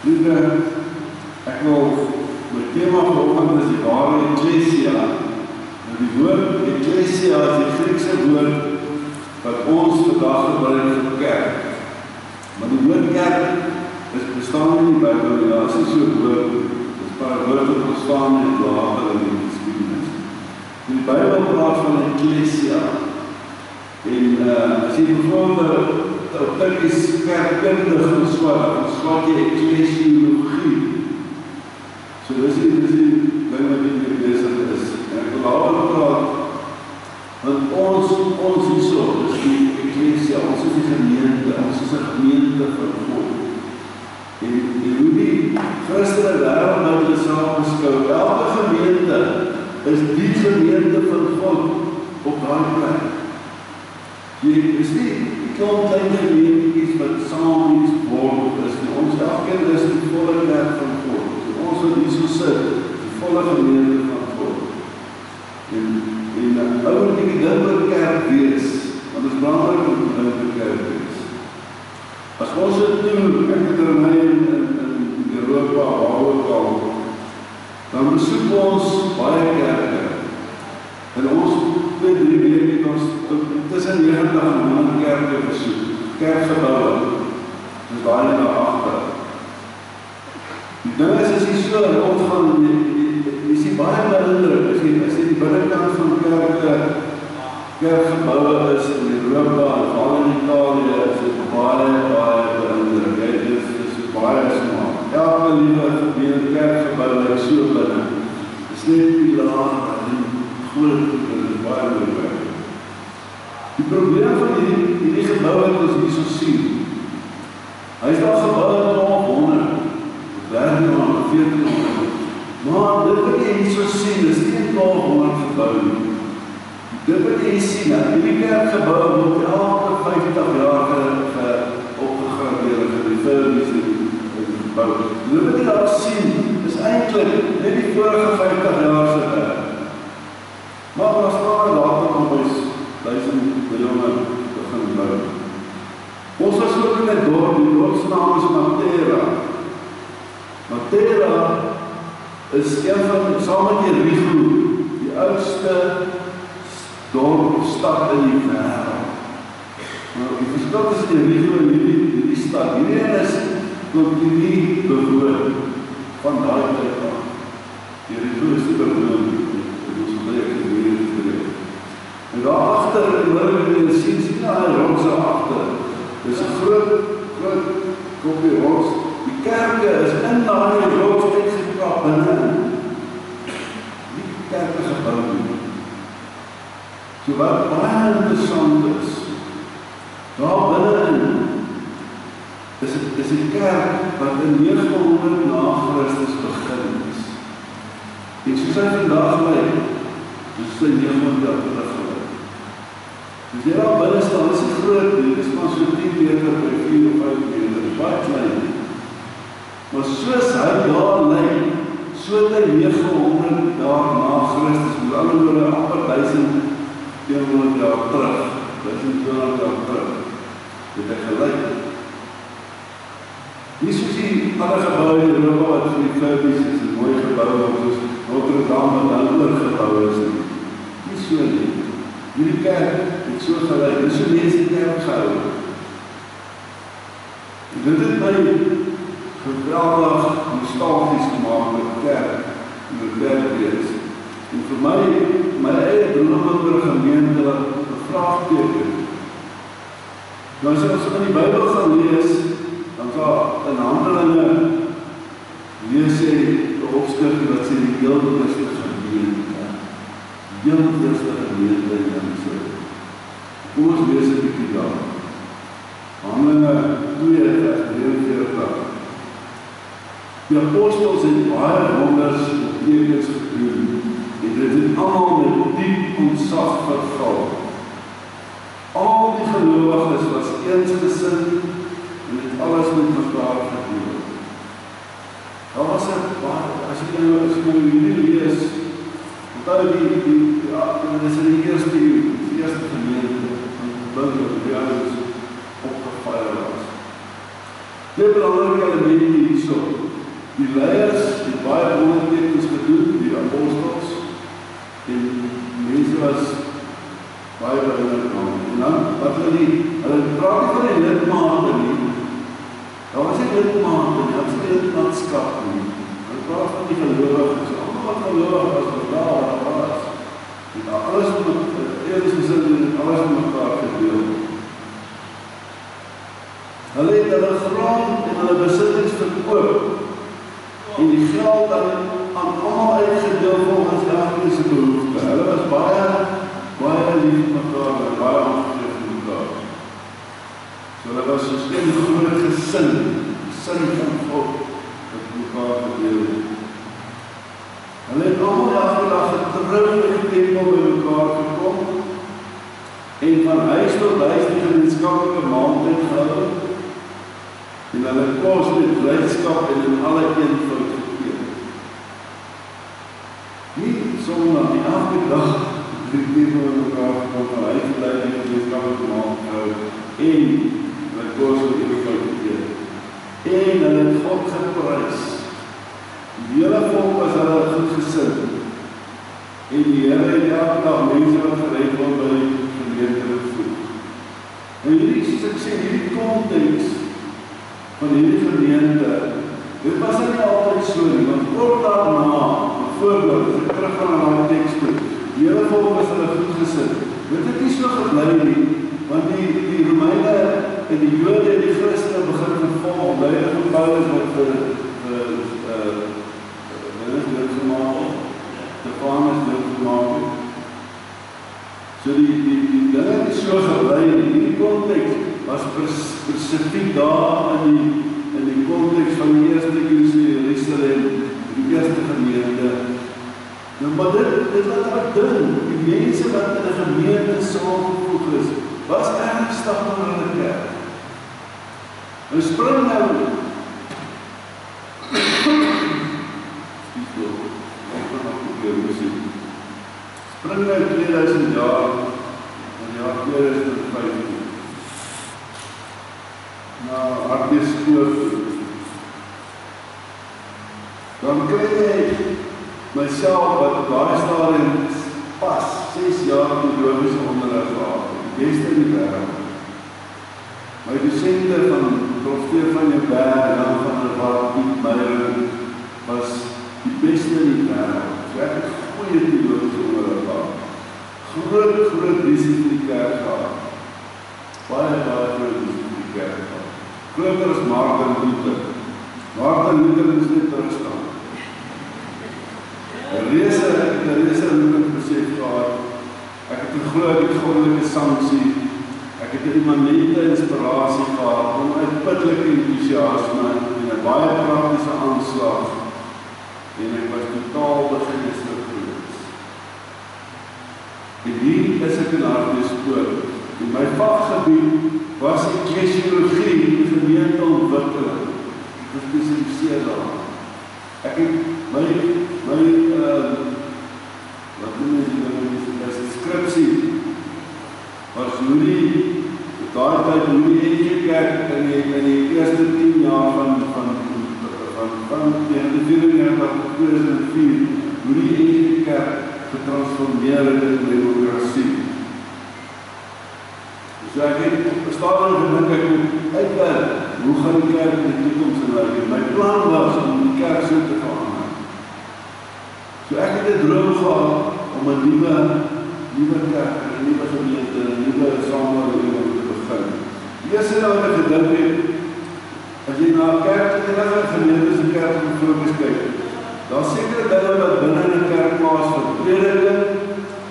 Ek wil my thema vanoggend is die ware Ecclesia. Nou die woord Ecclesia is die Griekse woord wat ons vandag gebruik vir kerk. Maar die woord kerk bestaan in die Bybel, ja, is nie so woord, is maar een woord wat bestaan in het later in die geskiedenis. Die Bybel praat van Ecclesia. En as jy bijvoorbeeld op Turkies kerkkundig swat jy ecclesiologie. So dis die ding wat jy bezig is. En ek wil daaroor praat, want ons hierso, is die Ecclesia, ons is die gemeente, ons is een gemeente van God. En hoe die Christene wêreld nou die saam beskou, elke gemeente is die gemeente van God op daai plek. Jy is nie klomp klein gemeentetjies wat saam iets word is. Ons elkeen is die volle kerk van God. Ons wat hier so sit, die volle gemeente van God. En ou moet ek die ding met kerk wees, want het is belangrijk om die ding met kerk wees. As ons het doen, ek het er my in Europa, waar dan besoek ons baie kerke. En ons 2-3 weke het ons tussen 90 en 100 kerke besoek. Kerkgebouwe. Dus baie na agter. Die ding is nie so rondgaan, jy sien baie beïndruk, as jy die binnenkant van kerkgebouwe is in Europa, en al in Italië, is dit baie beïndruk. Dit is baie smaak. Elke liewe kerkgebouwe is so binne. Dit is net die laag en groot, dit is baie moeilijk. Die probleem van hierdie gebouw wat ons hier so sien, hy is al gebouw in 1200, 1300, 1400, maar dit wat jy hier so sien, is nie in 1200 gebouw nie. Dit wat jy sien, hierdie kerkgebouw word elke 50 jaar opgegradeer, gerefurbished en gebouw. Dit wat jy daar sien, is eintlik net die vorige 50 jaar se werk. Maar as daar later nog eens 1000 miljoen begin bou. Ons was ook in het dorp, die dorpsnaam is Matera. Matera is een van, saam met Jericho, die oudste dorpstad in die wêreld. Maar die verskil tussen Jericho en hierdie stad, hierdie is nie bewoon van daai tyd aan. Jericho is die bewoon. En daar achter, en waar jy sien die rotse achter. Dit is een groot kopie rots. Die kerke is in die rots uitgekrap binne. Die kerke gebouw nie. So wat baie interessant is, daar binne is die kerk wat in 900 na Christus begin is. En soos hy vandag lyk, dis sy 900 jaar terug. Dus jy daar binnen staan, is die groot nie, dit is maar so 10 meter by 4 of 5 meter, dit is baie klein. Maar soos hy daar lyk, so het hy 900 jaar na Christus, met alle woorde amper 1100 jaar terug, 1200 jaar terug, het hy gelyk. Nie soos die ander gebouw in Europa wat van die Furbies is, die mooie gebouw, soos Notre Dame wat dan oorgebouw is, nie so nie. Hierdie kerk het so gelyk, dit is so mens die kerk gehou. Dit het my geweldig nostalgies gemaakt met kerk en met kerkwees. En vir my eie droom oor gemeente wat bevraagteken. Nou as ons in die Bybel gaan lees, dan sal in Handelinge lees hy die opskrif wat sê die heel eerste gemeente. Heel eerste gemeente in Israel. Kom ons lees 'n bietjie daar. Handelinge 2:43. Die apostels het baie wonders en tekens gedoen, en dit het almal met diep ontzag vervul. Al die gelowiges was eensgesind en het alles met mekaar gedeel. Daar was as jy nou hierdie lees, onthou dit is in die eerste gemeente van Bouwdorp, die ouders opgefeil was. Twee belangrike elemente hierso. Die leiers het baie ondertekens gedoen, die apostels, en mense was baie behoudend aan. En dan, wat hulle praat nie van die lidmate nie, daar was nie lidmate nie, daar was nie lidmaatskap nie. Hulle praat van die gelowiges, allemaal wat gelowig was, wat daar was. En daar alles eerder gesin en alles met mekaar gedeel. Hulle het hulle grond en hulle besittings verkoop, en die geld dan aan almal uitgedeel volgens elkeen se behoefte. Hulle was baie lief met mekaar, baie aangegeef met mekaar. So hulle was soos een groot gesin van God, wat mekaar gedeel het. Hulle het almal elke dag terug in die tempel by mekaar gekom, en van huis tot huis die gemeenskaplike maaltyd gehou, en hulle kos met blydskap en in alle eenvoud gegee. Nie sonder die elke dag die tempel by mekaar gekom, van huis tot huis die gemeenskaplike maaltyd gehou, en hulle kos met eenvoud gegee. En hulle het God geprys. Die hele volk was hulle goed gesin. En die Here het elke dag mense wat gered word by die gemeente gevoed. En hierdie, soos ek sê, hierdie konteks van hierdie gemeente, dit was nie altyd so nie, want kort daarna, bijvoorbeeld, as ek teruggaan aan die tekst toe, die hele volk was hulle goed gesin. Dit het nie so geblei nie, want die Romeine en die Jode en die Christene begin vervolg, leiding van Paulus wat Stefanus doodgemaak. So die dinge het so geblei in die konteks was spesifiek daar in die konteks van die eerste Jerusalem, die eerste gemeente. Nou, maar dit wat ek dink, die mense wat in die gemeente saamgevoeg is, was ernstig van hulle kerk. Nou spring nou spring nou 2000 jaar, in die jaar 2015, na Hartbeespoort, dan kry jy myself wat daai stadium pas 6 jaar teologiese onderrig gehad, die beste in die wêreld. My dosente van Prof. Stefan Jebber en van der Walt Piet Meijer was die beste in die wêreld. So ek het goeie teologiese onderrig gehad. Groot visie vir die kerk gehad. Baie groot visie vir die kerk gehad. Groter as Martin Luther. Martin Luther moes net terugstaan. Ek het 'n reuse Luther besef gehad. Ek het geglo die goddelike sanksie. Ek het 'n immanente inspirasie gehad, onuitputlike entoesiasme en 'n baie praktiese aanslag. En ek was totaal begeesterd gewees. En hier is ek in Hartbeespoort. En my vakgebied was eklesiologie, die gemeenteontwikkeling. Ek is gespesialiseer daar. Ek het my wat noem jy die skripsie was hoe die NG Kerk in die eerste 10 jaar van 1994 tot 2004, hoe die NG Kerk getransformeer het in demokrasie. So ek het bestaan en gedink ek moet uitwerk, hoe gaan die kerk in die toekoms lyk? My plan was om die kerk so te verander. So ek het 'n droom gehad om 'n nuwe kerk, 'n nuwe gemeente, 'n nuwe samelewing te begin. Die eerste nou wat ek gedink het, as jy na 'n kerk en 'n gemeente se kerk moet fokus kyk, daar sekere dinge wat binne 'n kerk plaasvind. Prediking,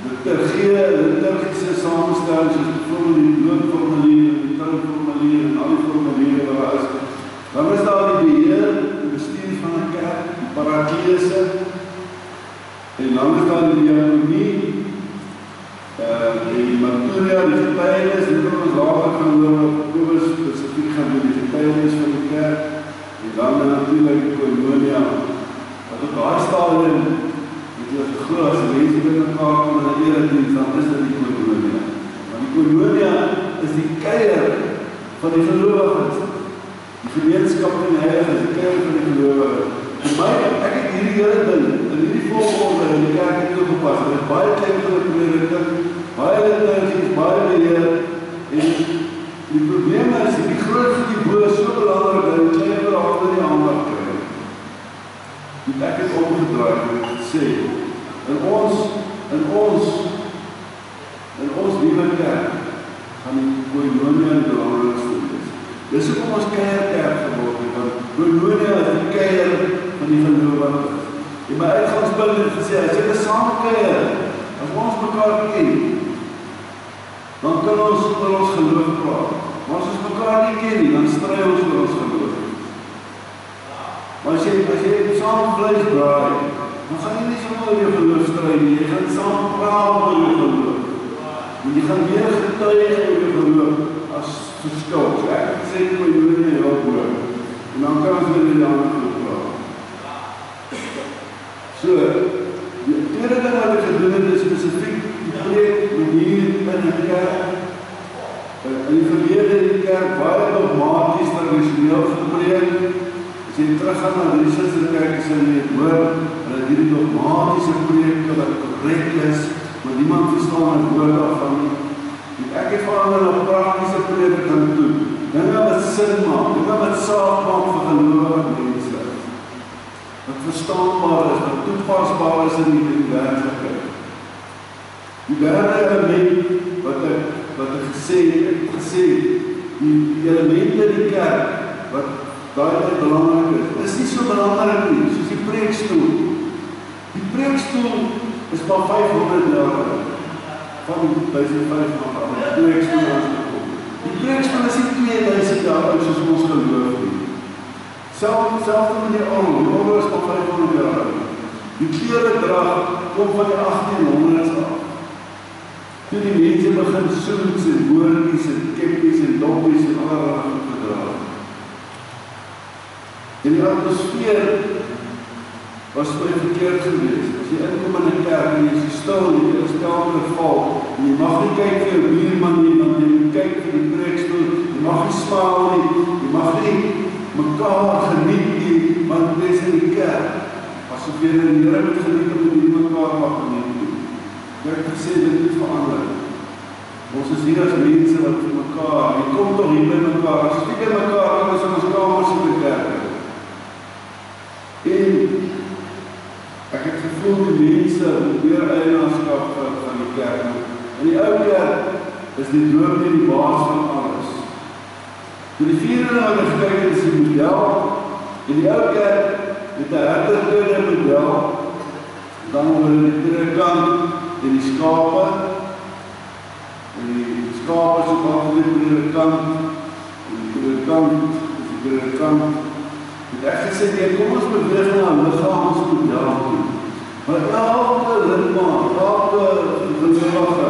liturgiese samestelling, soos byvoorbeeld die loonformulier, die trouformulier en al die formuliere wat daar is. Dan is daar die beheer, die bestuur van 'n kerk, die paraklese, en dan is daar die diakonie, die maturia, die getuienis, dit wat ons later gaan hoor, wat spesifiek gaan doen, die getuienis van die kerk, en dan natuurlijk die koinonia, wat op daai stadium, het jy geglo, as die mense met mekaar kom in 'n erediens, dan is dit die koinonia. Maar die koinonia is die kuier van die gelowiges. Die gemeenskap van die heiliges, die kerk van die gelowige. Vir my, ek het hierdie hele ding, in hierdie volgorde in die kerk het toegepas. Dit is baie klein prediking, baie liturgies, baie beheer. En die probleem is, die groot geboor is so belangrik dat die klein verhaal nie aandag kry. Die ek het omgedraai en gesê, in ons nuwe kerk gaan die koinonia die belangrikste wees. Dis hoekom ons kerk geword het, want koinonia is die keier van die gelowiges. En my uitgangspunt het gesê, as jy saam keier, as ons mekaar ken, dan kan ons oor ons geloof praat. Maar as ons mekaar nie ken nie, dan stry ons oor ons geloof. Maar as jy saam vleis braai, dan gaan jy nie so oor jou geloof stry nie, jy gaan saam praat oor jou geloof. En jy gaan meer getuig oor jou geloof as verskil. So ek het gesê, jy moet nie heel boor. En dan kan ons met die ander geloof praat. So, die tweede ding wat ek gedoen het, is spesifiek die preek manier in die kerk. In die verlede in die kerk baie dogmaties tradisioneel gepreek. As jy teruggaan na die Christelike kerk, sal jy hoor, dat hierdie dogmatiese preke wat korrek is, maar niemand verstaan het woord daarvan nie. En ek het verander na praktiese prediking toe. Dinge wat sin maak, dinge wat saak maak vir gelowige mense. Wat verstaanbaar is, wat toepasbaar is in die werklikheid. Die derde element wat ek gesê het, die elemente in die kerk, wat daai belangrik is nie so belangrik nie, soos die preekstoel. Die preekstoel is maar 500 jaar oud, van 1500 af, die preekstoel is gekom. Die preekstoel is nie 2000 jaar oud soos ons geloof nie. Selfde met die orgel is maar 500 jaar oud. Die kleredrag kom van die 1800s af. Toe die mense begin soets en woordies en keppies en doppies en allerlei gedra. En die atmosfeer was vir my verkeerd geweest. As jy inkom in 'n kerk en jy is stil en jy is kamer val, en jy mag nie kyk vir jou buurman nie, want jy moet kyk vir die preekstoel, jy mag nie smaal nie, jy mag nie mekaar geniet nie, want jy is in die kerk. Asof jy in die Here moet geniet om nie mekaar mag geniet nie. Ek het gesê, dit moet verander. Ons is hier as mense wat vir mekaar, jy kom toch hier by mekaar, as jy by mekaar, dan is ons kamers in die kerk. En ek het gevoel die mense met meer eienaarskap van die kerk. In die ou kerk is die dominee die baas van alles. Toe die vierde wat ek gekyk het is die model. In die ou kerk met 'n herderkudde model, dan oor die predikant en die skape. En die skape so van die predikant, en die predikant is die predikant. Ek het gesê, nee, kom ons beweeg na 'n liggaamsmodel toe. Maar elke lidmaat, elke gelowige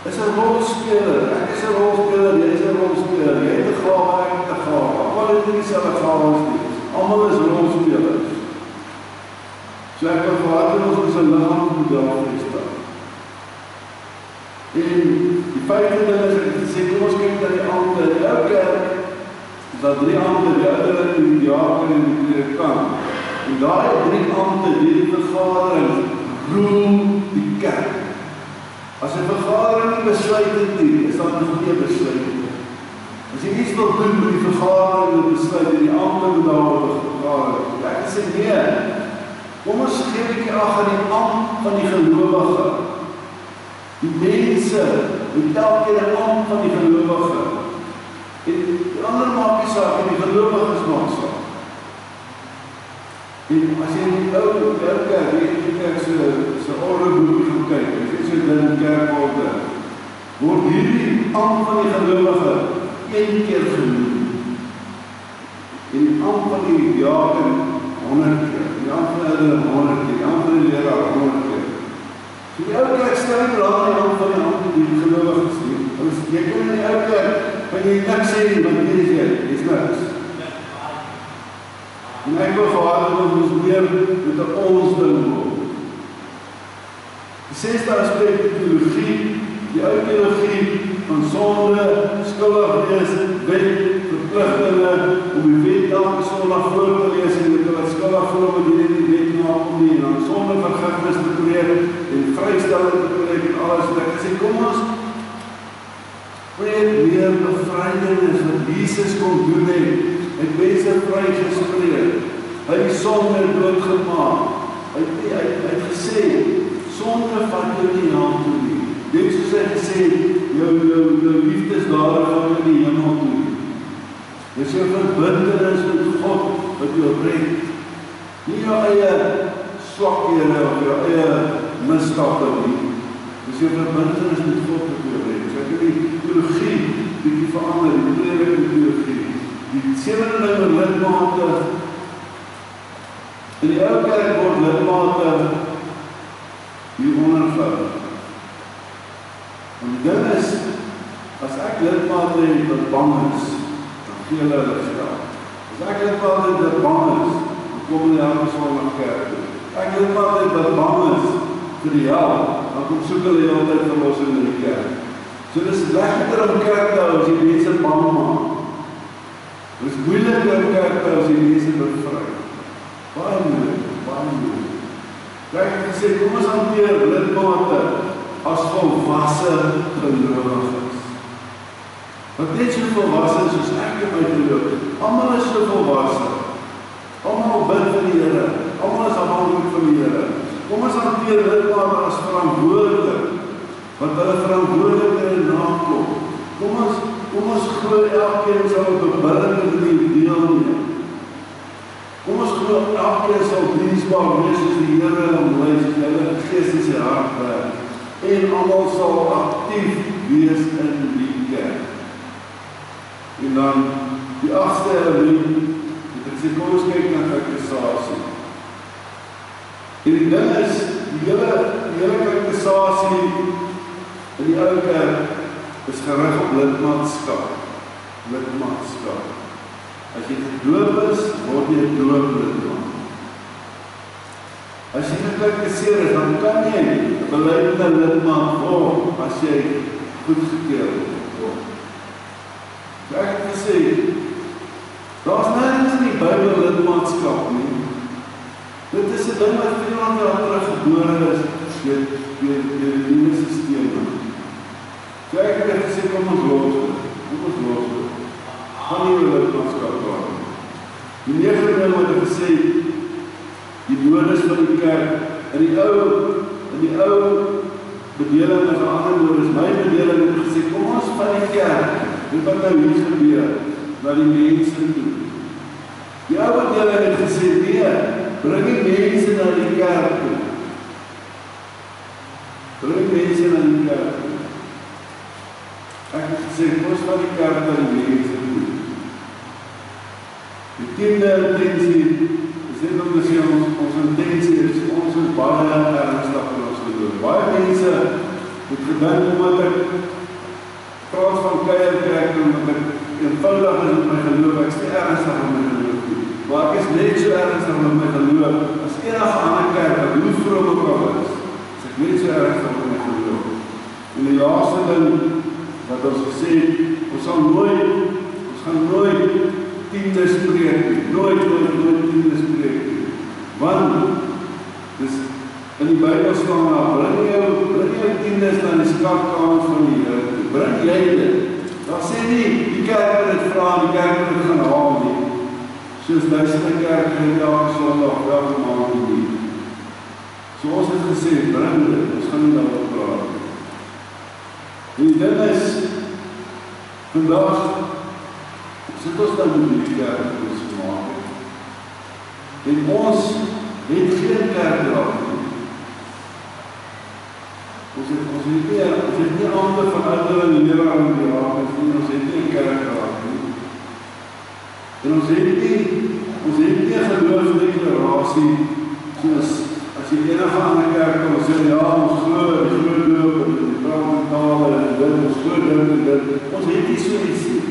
is 'n rolspeler. Ek is 'n rolspeler, jy is 'n rolspeler. Jy het 'n gawe, ek het 'n gawe. Almal het nie dieselfde gawes nie. Almal is rolspelers. So ek wil verwaar ons is 'n liggaamsmodel verstaan. En die feite ding is, ek het gesê, kom ons kyk na die ander. Elke dat 3 ampte, die ouderlik en die diaken en die predikant. En daai 3 ampte, die vergadering, roem die kerk. As 'n vergadering nie besluit het nie, is dat nog nie besluit nie. As jy iets wil doen met die vergadering en besluit, en die ampte moet daaroor vergadering. Ek sê nee, kom ons gee die ag aan die ampt van die gelowige. Die mense, moet elkeen 'n ampt van die gelowige. En die ander maak die saak, en die gelowiges maak saak. En as jy die ou kerk, die kerk se orgelboek gaan kyk, as jy so in kerkorde, word hierdie ampt van die gelowige een keer genoem. En die ampt van die diaken 100 keer, die ampt van die 100 keer, die ampt van die leraar 100 keer. So die ou kerk stel nie belang die ampt van die gelowiges nie. Jy kan in die ou kerk, kan jy niks sê nie, want hier is jy niks. En ek wil gehad dat ons meer met 'n ons ding word. Die 6de aspek die teologie, die ou teologie van sonde, skuldig wees, wet, verpligtinge, om hulle betrek en alles, en ek sê, kom ons spreek meer bevryding is wat Jesus kon doen het mense vrygespreek. Hy die sonde doodgemaak. Hy het gesê, sonde vat jou nie na toe nie. Net soos hy gesê, jou liefdesdade van jou die hemel toe. Dis jou verbintenis met God wat jou red. Nie jou eie swakhede of jou eie misstappe nie. Dis jou verbintenis met God wat jou red. So ek het die teologie bietjie verander, die predikende teologie. Die 7 lidmate in die ou kerk word lidmate hieronder gehou. En die ding is, as ek lidmate het wat bang is, dan gee hulle geld. As ek lidmate het wat bang is, dan kom hulle elke Sondag kerk toe. Ek lidmate het wat bang is vir die hel, dan kom soek hulle die altyd verlossing in die kerk. So dis lekkerder om kerk te hou as die mense bang maak. Dit is moeilik om kerk te hou as die mense bevry. Baie moeilik, baie moeilik. Ek het gesê, kom ons hanteer lidmate as volwasse gelowiges. Wat net so volwasse soos ek in my geloof. Almal is so volwasse. Almal bid vir die Here. Almal is afhanklik van die Here. Kom ons hanteer lidmate as verantwoordelik. Want hulle verantwoordelikheid nakom. Kom ons glo elkeen sal op 'n billike manier deelneem. Kom ons glo elkeen sal diensbaar wees as die Here hom lei, soos die Heilige Gees in sy hart werk. En almal sal aktief wees in die kerk. En dan die 8ste element, ek sê kom ons kyk na kakkesasie. En die ding is, die hele kakkesasie in die ou kerk is gerig op lidmaatskap. Lidmaatskap. As jy gedoop is, word jy 'n dooplidmaat. As jy gekakkeseer is, dan kan jy 'n belydende lidmaat word as jy goedgekeur word. So ek het gesê, daar's nergens in die Bybel lidmaatskap nie. Dit is 'n ding wat 400 jaar terug gebore is deur die nuwe stelsel. So ek het gesê, kom ons los dit. Gaan nie oor lidmaatskap praat nie. Die 9de ding wat ek gesê, die nodes van die kerk, in die ou bedeling is 'n ander nodes. My bedeling het gesê, kom ons van die kerk, dit wat nou hier gebeur, na die mense toe. Die ou bedeling het gesê, nee, bring die mense na die kerk toe. Bring mense na die kerk toe. Ek het gesê, kom ons van die kerk na die mense toe. Die 10de intensie, is net om te sê, ons intensie is, ons is baie ernstig in ons geloof. Baie mense het gedink, omdat ek praat van kuierkerk, omdat ek eenvoudig is met my geloof, ek is nie ernstig met my geloof nie. Maar ek is net so ernstig met my geloof, as enige ander kerk, wat hoe vroom ook al is ek net so ernstig met my geloof. En die laaste ding, wat ons gesê, ons gaan nooit tiende spreek nie, nooit tiende spreek nie, want, dis, in die Bybel staan daar, bring jou tiendes na die skatkamers van die Here toe, bring jy dit, dan sê nie, die kerk wil dit vra, die kerk wil dit gaan haal nie, soos duisende kerk in elke Sondag, elke maand nie. So ons het gesê, bring dit, ons gaan nie daaroor praat. En die ding is, vandag, sit ons dan met die kerk wat ons gemaakt het. En ons het geen kerk raak nie. Ons het nie ander van ouderling lewe aan die raak nie, ons het nie kerk raak nie. En ons het nie geloofsdeklarasie, soos, as jy enige ander kerk kan sê, ja, ons glo doop, en die praat met tale, en dit, ons glo dit, ons het nie so iets nie.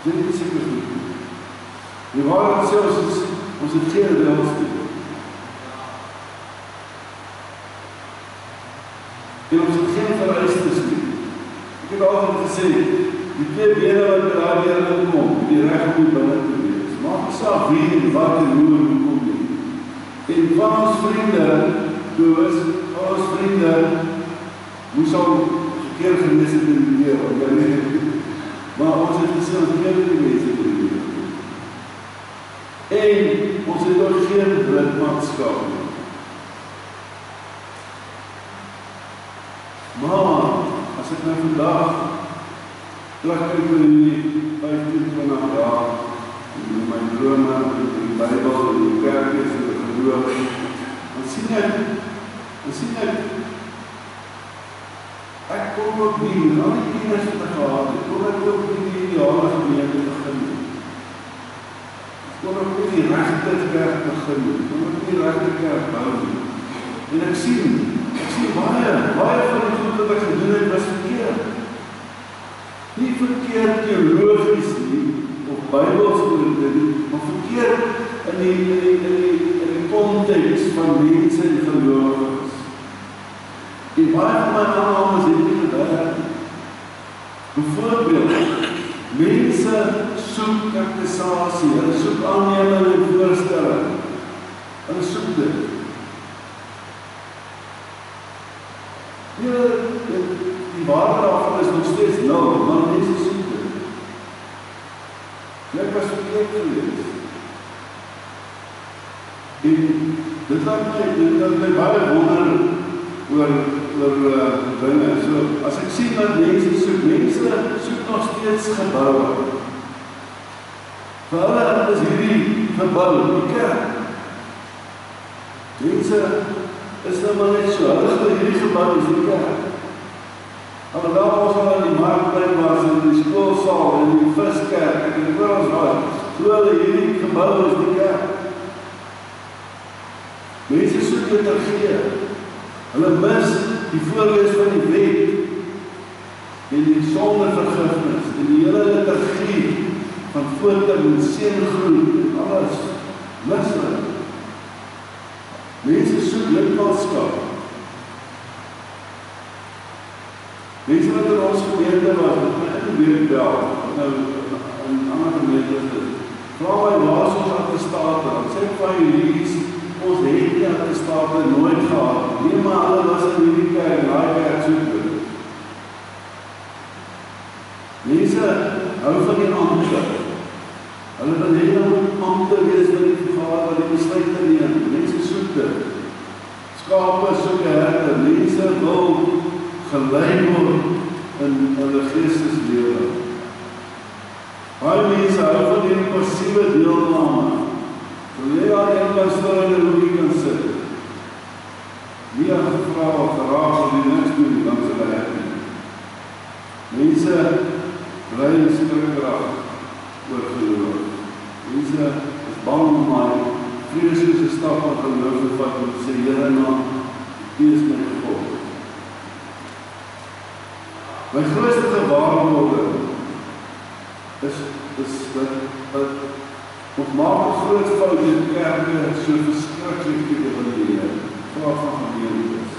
Dit is seker goed. Die waarheid sê ons het geen reëls nie. En ons het geen vereistes nie. Ek het altyd gesê, die 2 bene wat by daai deur inkom, die reg om die binne te wees. Maak nie saak wie en wat en hoe en hoekom nie. En van ons vriende, toe is, ons vriende moes al gekeer gewees het in die lewe, maar ons het gesê ons keer die mense in die lewe. En ons het ook geen lidmaatskap nie. Maar, as ek nou vandag terugkyk oor die 15-20 jaar, in my drome, in die Bybel, in die kerkes, in die geloof, dan sien ek, ek kon ook nie, met al die kennis wat ek gehad het, kon ek ook nie die ideale gemeente begin nie. Ek kon ook nie die regte kerk begin nie, kon ook nie die regte kerk bou nie. En ek sien baie van die goed wat ek gedoen het, was verkeerd. Nie verkeerd teologies nie, of Bybels nie, maar verkeerd in die konteks van mense en gelowiges. En baie van my aannames het nie gewerk. Byvoorbeeld, mense soek kaktisasie, hulle soek aanneming en voorstelling. Hulle soek dit. Die waarde daarvan is nog steeds nul, maar mense soek dit. Ek was verkeerd gewees. En dit laat my baie wonder oor dinge. So, as ek sien dat mense soek nog steeds gebouwe. Vir hulle is hierdie gebouw, die kerk. Mense is nou maar net so, hulle is hierdie gebouw is die kerk. Alhoewel ons al in die marktplein was, in die skoolsaal, in die viskerk, en die oorals was, so hulle hierdie gebouw is die kerk. Mense soek liturgie. Hulle mis die voorlees van die wet en die sondevergifnis en die hele liturgie van voortdurend en seëngroet en alles mis hulle. Mense soek lidmaatskap. Mense wat in ons gemeente was, wat my in die week bel, nou in ander gemeentes is, vra my waar is ons attestate, dan sê ek van jullie, ons het nie attestate nooit gehad, nie maar hulle was in die kerk, en die kerk soek dit. Mense hou van die ambte. Hulle wil nie nou ambte wees wat die vergaar, wat die besluit te neem. Mense soek dit. Skape soek herde. Mense wil gelei word in hulle geesteslewe. Baie mense hou van die passieve deelname. Wanneer daar een kan stil in die hoekie kan sit. Nie aan gevra of geraas of die niks doen, dan sal hy het nie. Mense bly in skrikkraag oor geloof. Mense is bang om my vreeslose stap van geloof te vat en sê, Here naam, U is my God. My grootste gewaarwording is dat ons maak 'n groot fout in kerke so verskriklik te evalueer. Praat van gemeentes.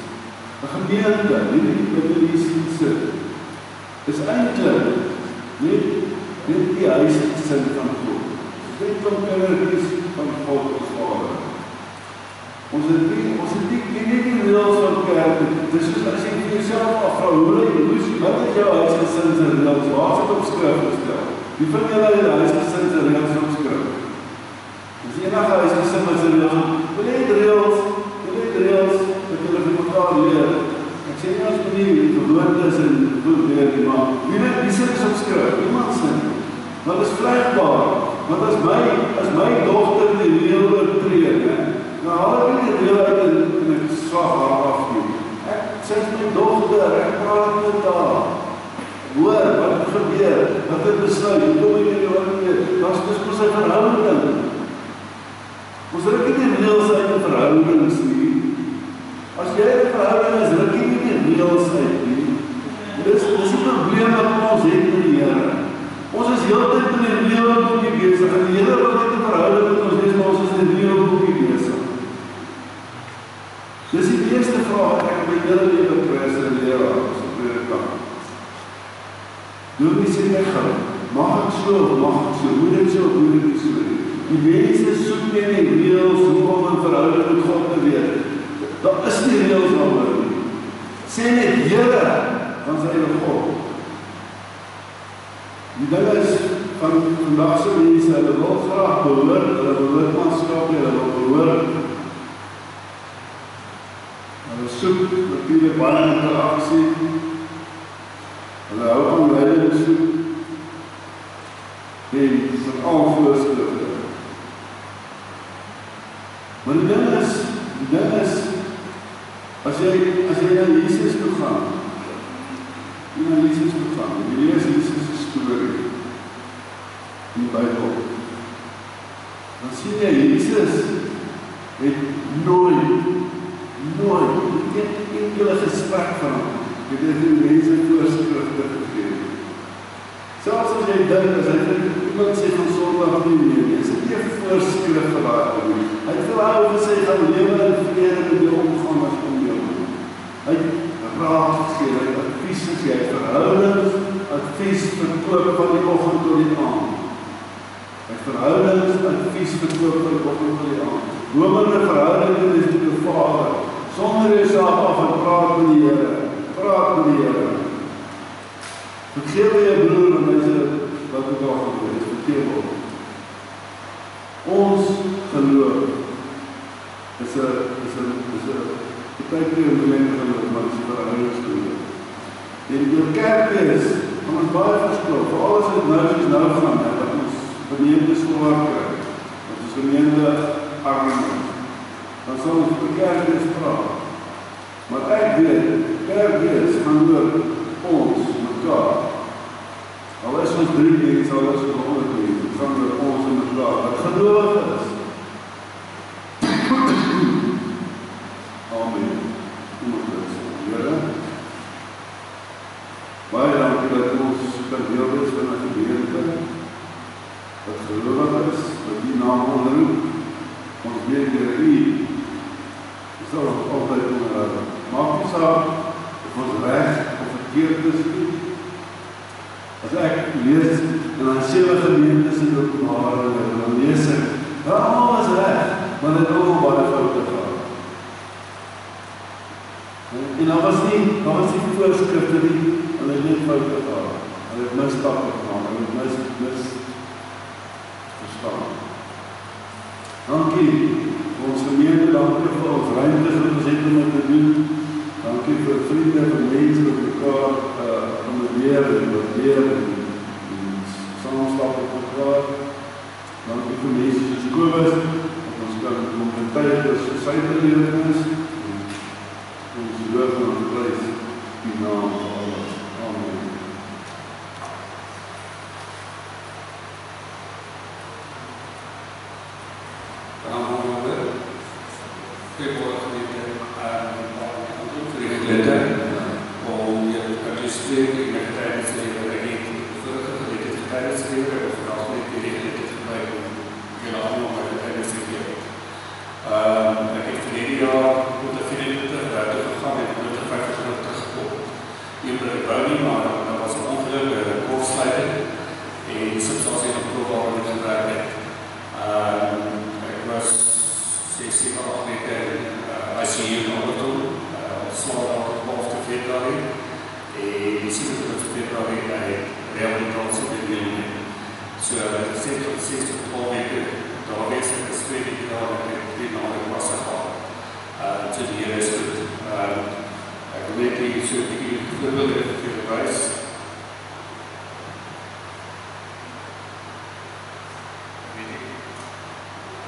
'n Gemeente, nie wat jy hier sit, is eintlik net die huisgesin van God. Dit van kindertjies van God ons Vader. Ons het nie die reëls van kerk. Dis soos as jy vir jouself afvra, wat is jou huisgesin se reëls? Waar is dit op skrif gestel? Wie van julle het die huisgesin se reëls op skrif? Dis enige huisgesin wat se reëls, wil jy reëls, dat julle vir mekaar leer. Ek sê nie as die gewoontes en goed leer nie, maar wie sê dis op skrif? Niemand sê nie. Want is vlegbaar. Want as my dogter die reël oortree, nou haal ek nie die reël uit en ek slag haar afgeef. Ek sê my dogter, ek praat met haar. Hoor, wat gebeur? Wat het besluit? Kom jy nie wat nie? Dan is mos 'n verhouding. Ons ruk nie die reëls uit in verhoudings nie. As jy 'n verhouding is, ruk jy nie die reëls uit nie. Dis 'n probleem wat ons het met die Here. Ons is heeltyd in die reëlboekie besig en die Here wil net 'n verhouding met ons hê, maar ons is in die reëlboekie besig. Dis die eerste vraag wat ek by julle lewe kry as 'n leraar, as 'n predikant. Doe nie sê ek gaan, mag ek so, moet dit so, moet dit nie so. Die mense soek nie die reëls hoe om 'n verhouding met God te weet. Daar is nie reëls daaroor. Sê net Here, dan sê hulle God. Die ding is, van vandag se mense, hulle wil graag behoort, hulle behoort maatskapie, hulle wil behoort. Hulle soek natuurlijk baie interaksie. Hulle hou van leiding soek. En vir al voorskrifte. Maar die ding is, as jy na Jesus toe gaan, jy lees Jesus' storie in die Bybel, dan sien jy, Jesus het nooit enkele gesprek van hom, het hy die mense voorskrifte gegeven. Selfs as jy dink, as hy iemand sê van Sondag nie, is dit nie 'n voorskrif vir daai ou nie. Hy het vir daai ou gesê, gaan lewe in vrede met die omgang as om jou. Hy het raad gegee, hy het advies gegee, hy het verhoudings, advies verkoop van die oggend tot die aand. Hy het verhoudings, advies verkoop van die oggend tot die aand. Homende verhoudings is met die Vader. Sonder jouself af en praat met die Here. Vergewe jou broer en mense wat ook al gebeurt, vergewe op. Ons geloof is tyd nie om geloof, maar is verhoudingsgeloof. En die kerk is, van ons baie verskil, vir alles het nou gaan, wat ons verneemde swaar krijg, wat ons verneemde arme, dan sal ons vir kerk is praat. Maar ek weet, kerk is gaan oor ons, mekaar. Al is ons 3 mense, al is ons 100 mense, gaan oor ons en mekaar, wat geloof is. Amen. Here, baie dankie dat ons kan deel is van die gemeente, wat geloof is, wat die naam onderroep, ons weet deur U, is daar nog altyd onderhoud. Maak nie saak of ons reg of verkeerd is nie. As ek lees in die 7 gemeentes in Openbaring, dan lees ek, almal is reg, maar dit het ook baie foute gehad. En daar was nie voorskrifte nie, hulle het net foute gehad. Hulle het misstappe gemaak, hulle het mis verstaan. Dankie vir ons gemeente, dankie vir ons ruimte wat ons het om dit te doen. Dankie vir vriende, vir mense wat mekaar accommoderen en waarderen en samenstap op mekaar. Dankie vir mense soos Kobus, dat ons kan in tyd as sy belewenis ons loof en ons prys die naam van alles. Amen.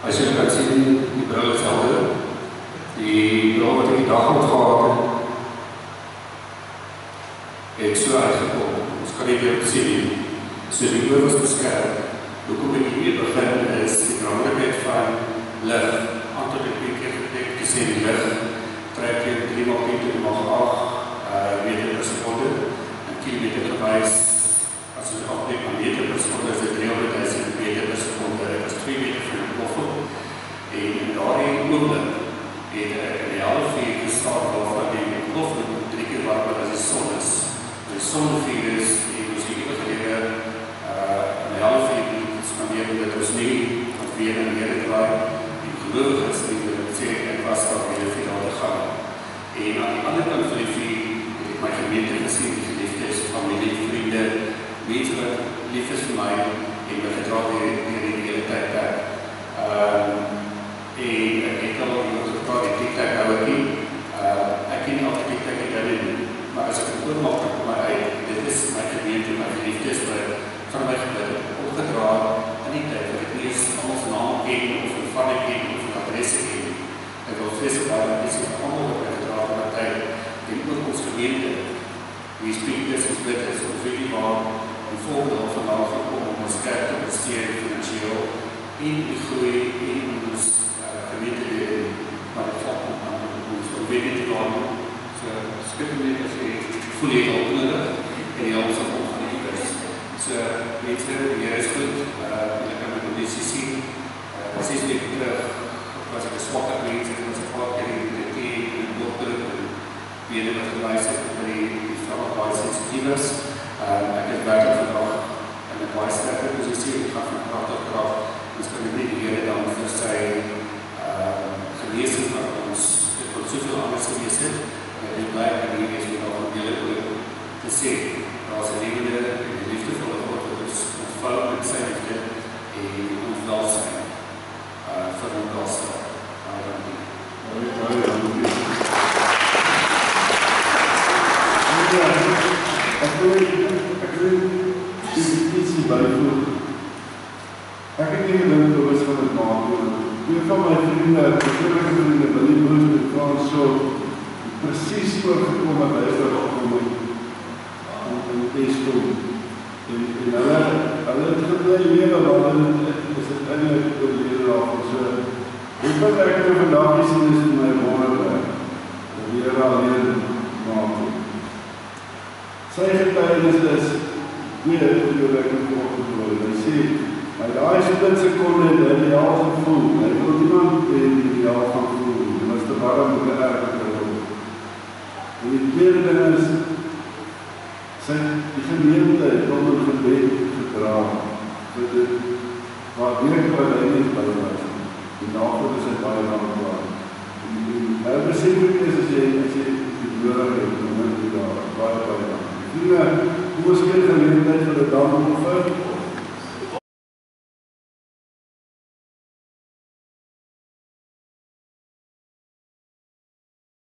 As jy kan sien, die bril is helder. Die bril wat ek die dag ontgehad het so uitgekom. Ons kan nie weer sien nie. So die oor was beskerm. Hoekom ek hier begin is die belangrikheid van lig. Antwoord ek weer gesê die lig trek jy 3 magnete en mag 8 meter per seconde en kilometer gewys. As jy 8 meter per seconde is dit 300.000 meter per seconde. Dit is 2 meter van die ploffel. En in daardie oomblik het ek in die halfuur gestaan waarvan die ploffel 3 keer warmer as die son is. Die sonvuur is die muzieke gelewe in die halfuur spandeer dit ons nie wat weer en weer draai. Die geloof is nie, dat sê ek was daar weer finale gang. En aan die ander kant van die vuur my en my gedra die hele tydperk. En ek het al iemand gevra die TikTok houertjie. Ek ken nie altyd TikTok ek doen, maar as ek het oormaak op my uit, dit is my gemeente, my geliefdes van my opgedra in die tyd, dat ek nie eens ons naam ken, of een van ek ken, of een adresse ken. Ek wil vrees baie mense van allemaal op my gedra van my tyd, en ook ons gemeente, wie speakers en splitters, of weet nie waar, die volgende al vandaag gekom om ons kerk te ondersteun finansieel, en die groei, en ons gemeente maar die vat om ons weet nie te gaan, so skip net as jy voel jy al nodig, en jy al sal omgaan is. So, mense, die Heer is goed, ek kan my conditie sien, 6 weke terug, was ek een swakker mens, ek was een paar keer in die thee, in die blokdruk, en bene wat geluis het, by die vrouwen baie sensitief is. Ek is buiten vandag, in een baie sterke positie, ek gaan van kracht op kracht, ons kan nie die Heer dan vir sy geneesing van ons, het kon soveel anders gewees het, en ek is blij dat hier is, om al van dele ook te sê, daar is een levende en die liefdevolle God, wat ons ontvou met sy liefde, en ons welsyn, vir ons welsyn. Ek wil ietsie byvoeg. Ek het nie gedink bewus van het maak. Een van my vriende, persoonlijke vriende, Billy Moos met Frans Shaw, precies voorgekom dat hy is daar gekom in die Eskom. En hulle het geblei lewe, maar hulle is het eindelijk oorlede daarvan. So, ek wat ek nou vandag gesien is in my wonderwerk, dat die Here alleen maak. Sy getuienis is weer oor ek het opgevoer. Hy sê, hy daai split sekonde het hy ideaal gevoel. Hy wil niemand die ideaal gaan voel. Hy was te warm met die erg geword. En die tweede ding is, die gemeente het om in gebed gedraag. So dit, waar weer wat hy nie by was. Die nagevoel is hy baie dankbaar. Nou besef ek is as jy die nodig het, om in die daar, baie dankbaar. Vrienden,